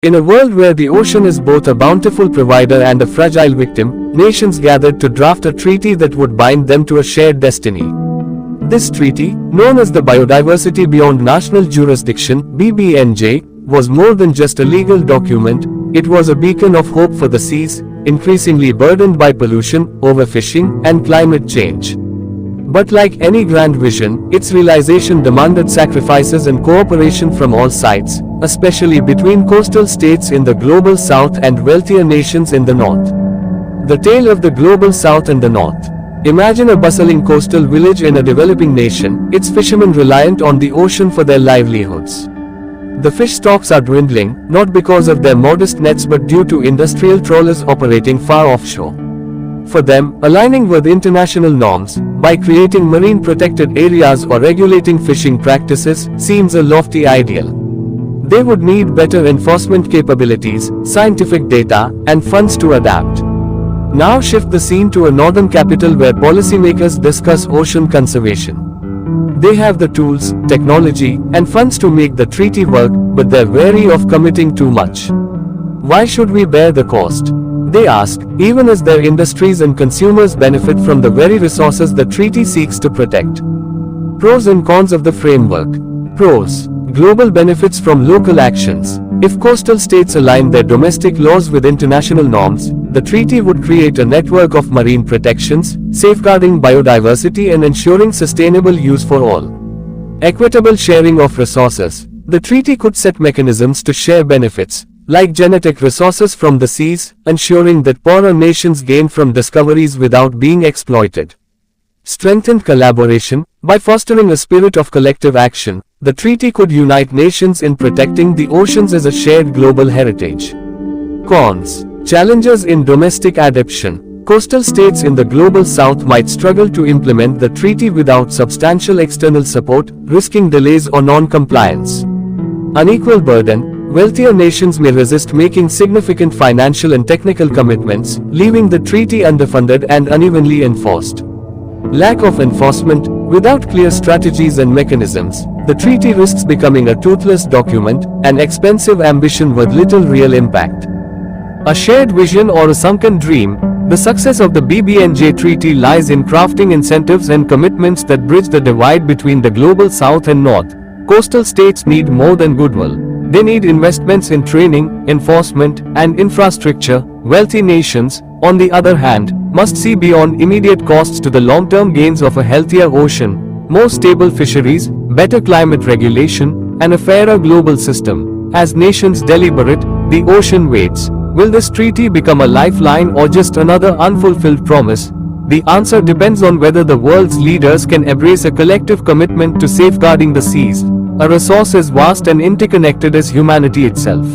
In a world where the ocean is both a bountiful provider and a fragile victim, nations gathered to draft a treaty that would bind them to a shared destiny. This treaty, known as the Biodiversity Beyond National Jurisdiction (BBNJ), was more than just a legal document. It was a beacon of hope for the seas, increasingly burdened by pollution, overfishing, and climate change. But like any grand vision, its realization demanded sacrifices and cooperation from all sides, especially between coastal states in the Global South and wealthier nations in the North. The tale of the Global South and the North. Imagine a bustling coastal village in a developing nation, its fishermen reliant on the ocean for their livelihoods. The fish stocks are dwindling, not because of their modest nets but due to industrial trawlers operating far offshore. For them, aligning with international norms, by creating marine protected areas or regulating fishing practices, seems a lofty ideal. They would need better enforcement capabilities, scientific data, and funds to adapt. Now shift the scene to a northern capital where policymakers discuss ocean conservation. They have the tools, technology, and funds to make the treaty work, but they're wary of committing too much. Why should we bear the cost? They ask, even as their industries and consumers benefit from the very resources the treaty seeks to protect. Pros and cons of the framework. Pros. Global benefits from local actions. If coastal states align their domestic laws with international norms, the treaty would create a network of marine protections, safeguarding biodiversity and ensuring sustainable use for all. Equitable sharing of resources. The treaty could set mechanisms to share benefits, like genetic resources from the seas, ensuring that poorer nations gain from discoveries without being exploited. Strengthened collaboration. By fostering a spirit of collective action, the treaty could unite nations in protecting the oceans as a shared global heritage. Cons. Challenges in domestic adoption. Coastal states in the Global South might struggle to implement the treaty without substantial external support, risking delays or non-compliance. Unequal burden. Wealthier nations may resist making significant financial and technical commitments, leaving the treaty underfunded and unevenly enforced. Lack of enforcement. Without clear strategies and mechanisms, the treaty risks becoming a toothless document, an expensive ambition with little real impact. A shared vision or a sunken dream. The success of the BBNJ treaty lies in crafting incentives and commitments that bridge the divide between the Global South and North. Coastal states need more than goodwill. They need investments in training, enforcement, and infrastructure. Wealthy nations, on the other hand, must see beyond immediate costs to the long-term gains of a healthier ocean, more stable fisheries, better climate regulation, and a fairer global system. As nations deliberate, the ocean waits. Will this treaty become a lifeline or just another unfulfilled promise? The answer depends on whether the world's leaders can embrace a collective commitment to safeguarding the seas, a resource as vast and interconnected as humanity itself.